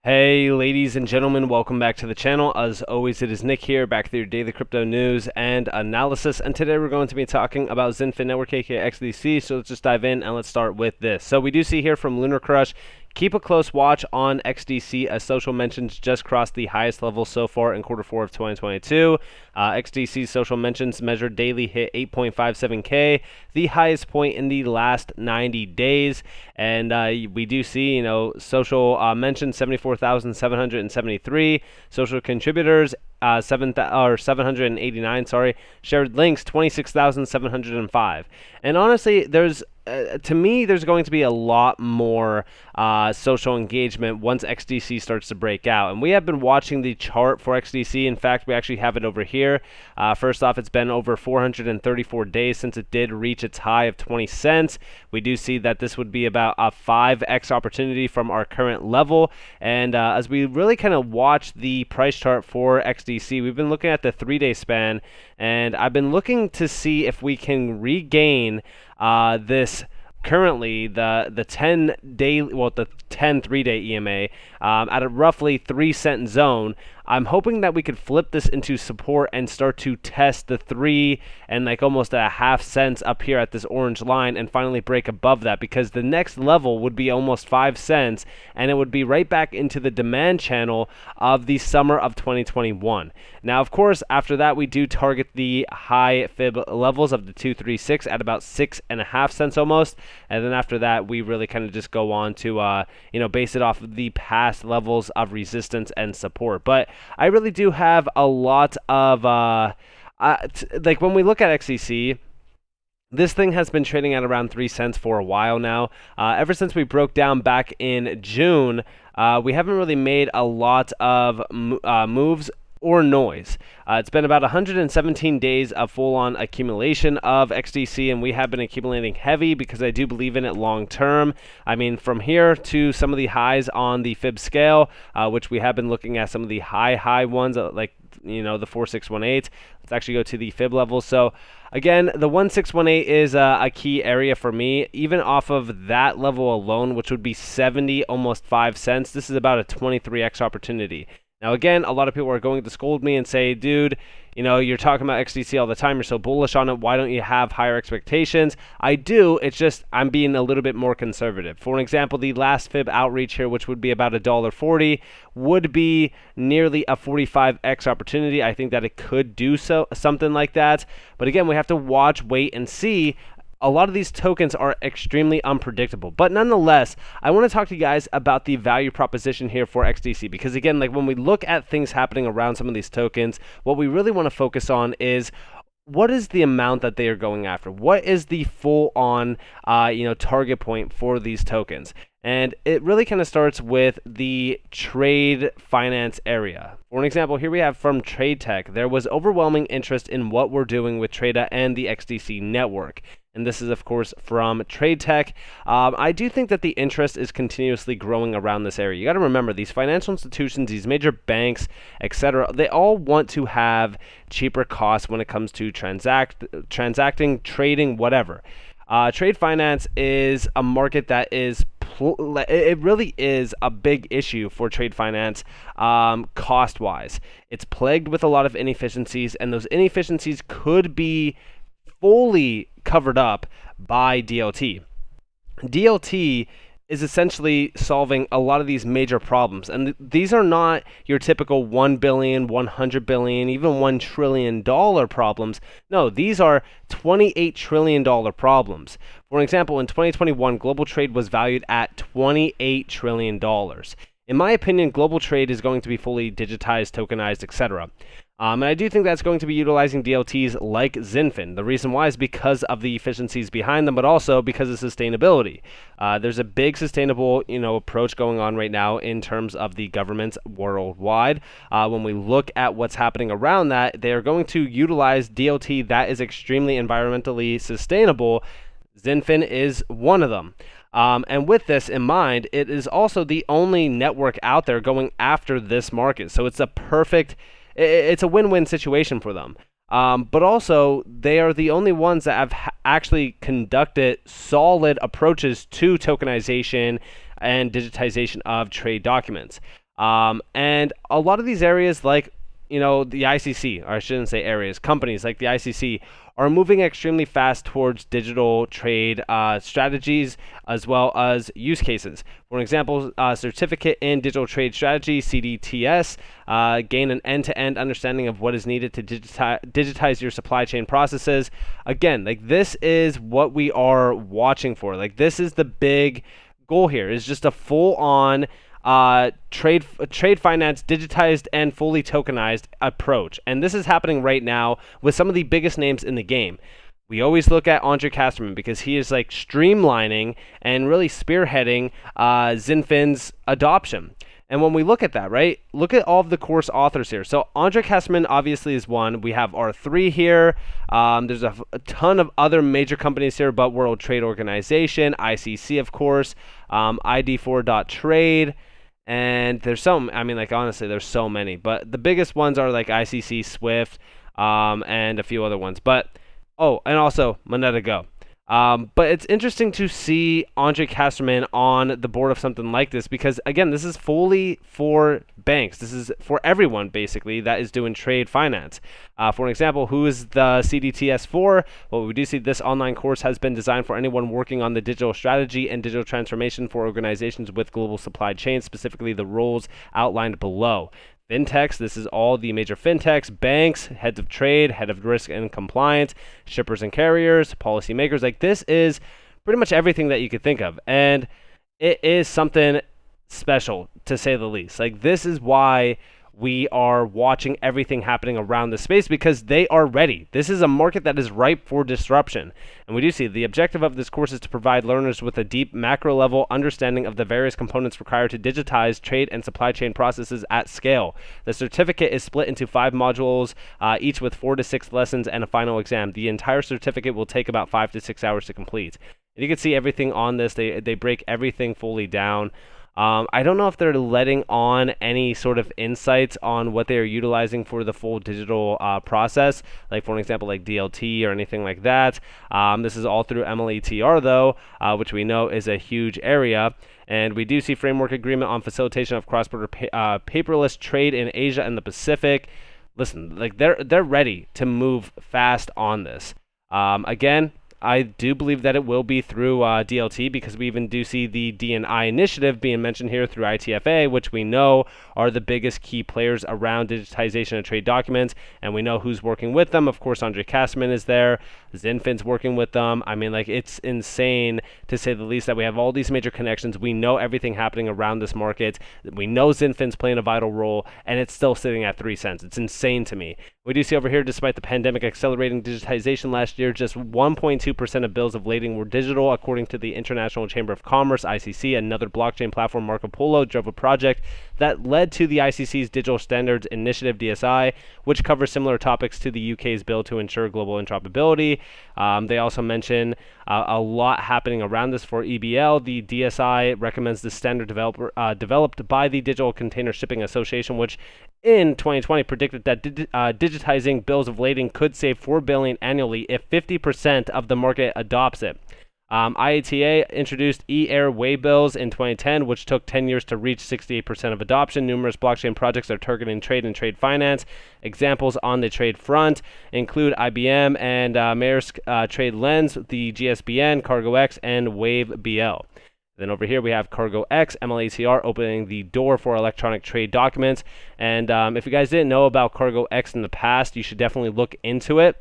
Hey ladies and gentlemen, welcome back to the channel. As always, it is Nick here, back with your daily crypto news and analysis, and today we're going to be talking about Xinfin Network, aka XDC. So let's just dive in and let's start with this. So we do see here from Lunar Crush, keep a close watch on XDC as social mentions just crossed the highest level so far in Q4 of 2022. XDC's social mentions measured daily hit 8.57K, the highest point in the last 90 days. And we do see, social mentions 74,773, social contributors 789, shared links 26,705. And honestly, to me, there's going to be a lot more social engagement once XDC starts to break out. And we have been watching the chart for XDC. In fact, we actually have it over here. First off, it's been over 434 days since it did reach its high of 20 cents. We do see that this would be about a 5x opportunity from our current level. And as we really kind of watch the price chart for XDC, we've been looking at the 3-day span, and I've been looking to see if we can regain this currently the 10 3-day EMA at a roughly 3-cent zone. I'm hoping that we could flip this into support and start to test the 3 and almost a half cents up here at this orange line and finally break above that, because the next level would be almost 5 cents and it would be right back into the demand channel of the summer of 2021. Now, of course, after that, we do target the high fib levels of the 236 at about 6.5 cents almost. And then after that, we really kind of just go on to, base it off of the past levels of resistance and support. But I really do have a lot of, when we look at XCC, this thing has been trading at around 3 cents for a while now. Ever since we broke down back in June, we haven't really made a lot of moves or noise. It's been about 117 days of full-on accumulation of XDC, and we have been accumulating heavy because I do believe in it long term. I mean, from here to some of the highs on the fib scale, which we have been looking at some of the high ones, the 4618. Let's actually go to the fib level. So again, the 1618 is a key area for me. Even off of that level alone, which would be 70, almost 5 cents, this is about a 23x opportunity. Now, again, a lot of people are going to scold me and say, dude, you're talking about XDC all the time. You're so bullish on it. Why don't you have higher expectations? I do. It's just I'm being a little bit more conservative. For an example, the last fib outreach here, which would be about $1.40, would be nearly a 45x opportunity. I think that it could do something like that. But again, we have to watch, wait, and see. A lot of these tokens are extremely unpredictable. But nonetheless, I want to talk to you guys about the value proposition here for XDC. Because again, when we look at things happening around some of these tokens, what we really want to focus on is what is the amount that they are going after? What is the full-on, target point for these tokens? And it really kind of starts with the trade finance area. For an example, here we have from Trade Tech. There was overwhelming interest in what we're doing with Trada and the XDC network. And this is, of course, from Trade Tech. I do think that the interest is continuously growing around this area. You got to remember, these financial institutions, these major banks, etc., they all want to have cheaper costs when it comes to transacting, trading, whatever. Trade finance is a market that is it really is a big issue for trade finance cost-wise. It's plagued with a lot of inefficiencies, and those inefficiencies could be fully covered up by DLT. DLT is essentially solving a lot of these major problems. And these are not your typical $1 billion, $100 billion, even $1 trillion problems. No, these are $28 trillion problems. For example, in 2021, global trade was valued at $28 trillion. In my opinion, global trade is going to be fully digitized, tokenized, etc. And I do think that's going to be utilizing DLTs like Xinfin. The reason why is because of the efficiencies behind them, but also because of sustainability. There's a big sustainable, approach going on right now in terms of the governments worldwide. When we look at what's happening around that, they are going to utilize DLT that is extremely environmentally sustainable. Xinfin is one of them. And with this in mind, it is also the only network out there going after this market. So it's a win-win situation for them. But also, they are the only ones that have actually conducted solid approaches to tokenization and digitization of trade documents. And a lot of these areas, like the ICC, or I shouldn't say areas, companies like the ICC are moving extremely fast towards digital trade strategies as well as use cases. For example, Certificate in Digital Trade Strategy, CDTS, gain an end-to-end understanding of what is needed to digitize your supply chain processes. Again, like this is what we are watching for. Like this is the big goal here, is just a full-on trade finance digitized and fully tokenized approach. And this is happening right now with some of the biggest names in the game. We always look at Andre Casterman because he is like streamlining and really spearheading Xinfin's adoption. And when we look at that, right, look at all of the course authors here. So Andre Casterman obviously is one. We have R3 here. There's a ton of other major companies here, but World Trade Organization, ICC, of course, ID4.trade. And there's honestly, there's so many. But the biggest ones are like ICC, Swift, and a few other ones. But, and also Moneta Go. But it's interesting to see Andre Casterman on the board of something like this because, again, this is fully for banks. This is for everyone, basically, that is doing trade finance. For an example, who is the CDTS for? Well, we do see this online course has been designed for anyone working on the digital strategy and digital transformation for organizations with global supply chains, specifically the roles outlined below. Fintechs, this is all the major fintechs, banks, heads of trade, head of risk and compliance, shippers and carriers, policymakers. Like this is pretty much everything that you could think of. And it is something special, to say the least. Like this is why we are watching everything happening around the space because they are ready. This is a market that is ripe for disruption. And we do see the objective of this course is to provide learners with a deep macro level understanding of the various components required to digitize trade and supply chain processes at scale. The certificate is split into 5 modules, each with 4 to 6 lessons and a final exam. The entire certificate will take about 5 to 6 hours to complete. And you can see everything on this. They break everything fully down. I don't know if they're letting on any sort of insights on what they are utilizing for the full digital process, like for an example, like DLT or anything like that. This is all through MLETR though, which we know is a huge area. And we do see framework agreement on facilitation of cross-border paperless trade in Asia and the Pacific. Listen, like they're ready to move fast on this. Again, I do believe that it will be through DLT because we even do see the D&I initiative being mentioned here through ITFA, which we know are the biggest key players around digitization of trade documents, and we know who's working with them. Of course, Andre Casterman is there. Xinfin's working with them. I mean, like, it's insane, to say the least, that we have all these major connections. We know everything happening around this market. We know Xinfin's playing a vital role, and it's still sitting at 3 cents. It's insane to me. We do see over here, despite the pandemic accelerating digitization last year, just 1.2% of bills of lading were digital, according to the International Chamber of Commerce, ICC. Another blockchain platform, Marco Polo, drove a project that led to the ICC's Digital Standards Initiative, DSI, which covers similar topics to the UK's bill to ensure global interoperability. They also mention a lot happening around this for EBL. The DSI recommends the standard developed by the Digital Container Shipping Association, which in 2020 predicted that digitizing bills of lading could save $4 billion annually if 50% of the market adopts it. IATA introduced e-air waybills in 2010, which took 10 years to reach 68% of adoption. Numerous blockchain projects are targeting trade and trade finance. Examples on the trade front include IBM and Maersk Trade Lens, the GSBN, CargoX, and WaveBL. Then over here we have CargoX, MLATR, opening the door for electronic trade documents. And if you guys didn't know about CargoX in the past, you should definitely look into it.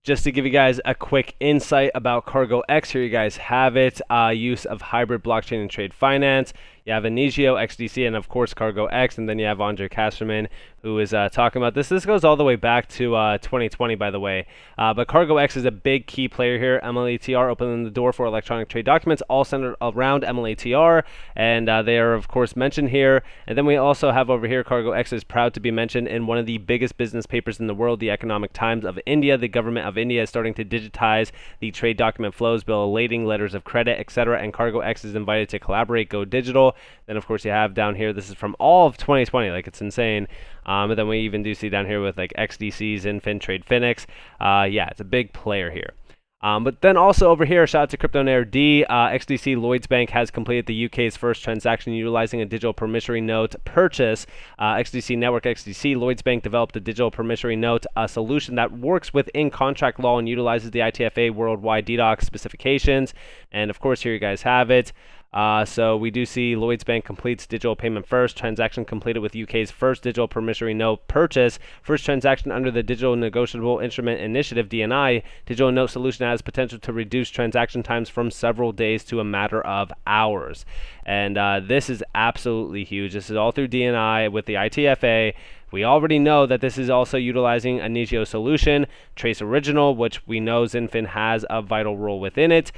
Just to give you guys a quick insight about CargoX, here you guys have it. Use of hybrid blockchain and trade finance. You have Inigio, XDC, and of course CargoX, and then you have Andre Casterman, who is talking about this. This goes all the way back to 2020, by the way. But CargoX is a big key player here. MLATR opening the door for electronic trade documents, all centered around MLATR, and they are, of course, mentioned here. And then we also have over here, CargoX is proud to be mentioned in one of the biggest business papers in the world, the Economic Times of India. The government of India is starting to digitize the trade document flows, bill of lading, letters of credit, etc., and CargoX is invited to collaborate, go digital. Then, of course, you have down here, this is from all of 2020, like, it's insane. And then we even do see down here with like XDCs, Xinfin, Trade Phoenix. Yeah, it's a big player here. But then also over here, shout out to CryptoNair D. XDC Lloyds Bank has completed the UK's first transaction utilizing a digital promissory note purchase. XDC Network XDC Lloyds Bank developed a digital promissory note, a solution that works within contract law and utilizes the ITFA worldwide DDoS specifications. And of course, here you guys have it. So we do see Lloyds Bank completes digital payment first. Transaction completed with UK's first digital promissory note purchase. First transaction under the Digital Negotiable Instrument Initiative (DNI). Digital note solution has potential to reduce transaction times from several days to a matter of hours. And this is absolutely huge. This is all through DNI with the ITFA. We already know that this is also utilizing a Nigio solution, Trace Original, which we know Xinfin has a vital role within it.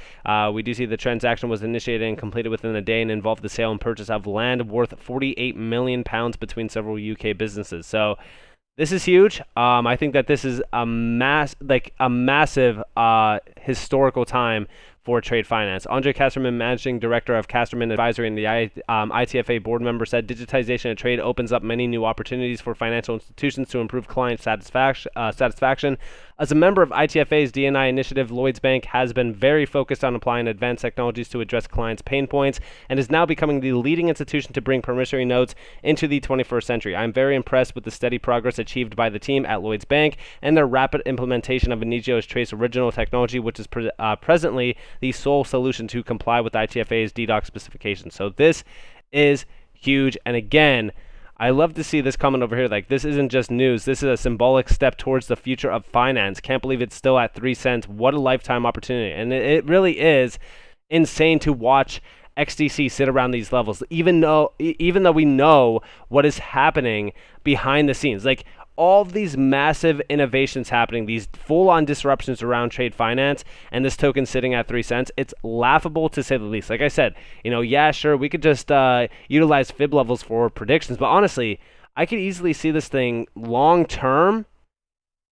We do see the transaction was initiated and completed within a day and involved the sale and purchase of land worth £48 million between several UK businesses. So this is huge. I think that this is a massive historical time for trade finance. Andre Casterman, Managing Director of Casterman Advisory and the ITFA board member, said digitization of trade opens up many new opportunities for financial institutions to improve client satisfaction. As a member of ITFA's DNI initiative, Lloyds Bank has been very focused on applying advanced technologies to address clients' pain points and is now becoming the leading institution to bring promissory notes into the 21st century. I'm very impressed with the steady progress achieved by the team at Lloyds Bank and their rapid implementation of Inigio's Trace Original technology, which is presently the sole solution to comply with ITFA's DDoS specifications. So this is huge. And again, I love to see this comment over here. Like, this isn't just news. This is a symbolic step towards the future of finance. Can't believe it's still at 3 cents. What a lifetime opportunity. And it really is insane to watch XDC sit around these levels, even though we know what is happening behind the scenes. Like, all of these massive innovations happening, these full-on disruptions around trade finance, and this token sitting at 3 cents, it's laughable to say the least. Like I said, yeah, sure, we could just utilize fib levels for predictions, but honestly, I could easily see this thing long-term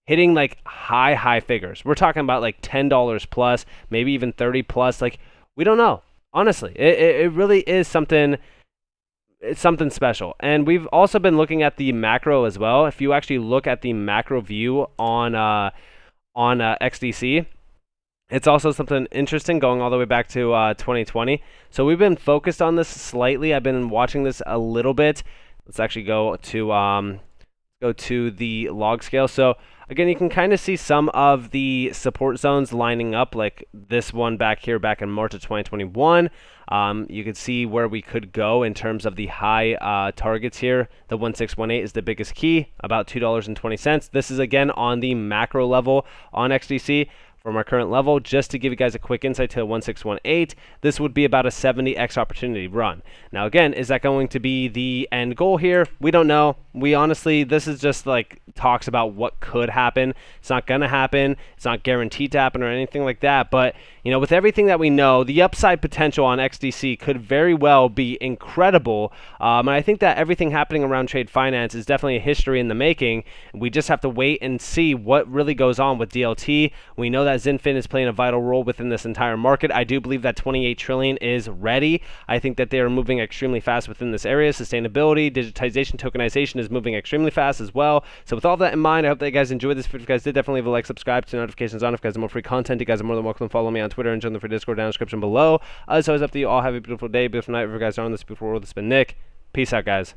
hitting like high figures. We're talking about like $10 plus, maybe even 30 plus. Like, we don't know. Honestly, it really is something. It's something special. And we've also been looking at the macro as well. If you actually look at the macro view on XDC, it's also something interesting going all the way back to 2020. So we've been focused on this slightly. I've been watching this a little bit. Let's actually go to the log scale. So again, you can kind of see some of the support zones lining up, like this one back here back in March of 2021. You can see where we could go in terms of the high targets here. The 1618 is the biggest key, about $2.20. This is again on the macro level on XDC. From our current level, just to give you guys a quick insight to 1618, this would be about a 70x opportunity run. Now again, is that going to be the end goal here? We don't know. We honestly, this is just like talks about what could happen. It's not going to happen. It's not guaranteed to happen or anything like that. But, with everything that we know, the upside potential on XDC could very well be incredible. And I think that everything happening around trade finance is definitely a history in the making. We just have to wait and see what really goes on with DLT. We know that Xinfin is playing a vital role within this entire market. I do believe that 28 trillion is ready. I think that they are moving extremely fast within this area. Sustainability, digitization, tokenization is moving extremely fast as well. So with all that in mind, I hope that you guys enjoyed this. If you guys did, definitely leave a like, subscribe, to notifications on. If you guys have more free content, you guys are more than welcome to follow me on Twitter and join the free Discord down in the description below. As always, up to you all. Have a beautiful day, beautiful night. If you guys are on this beautiful world, it's been Nick. Peace out, guys.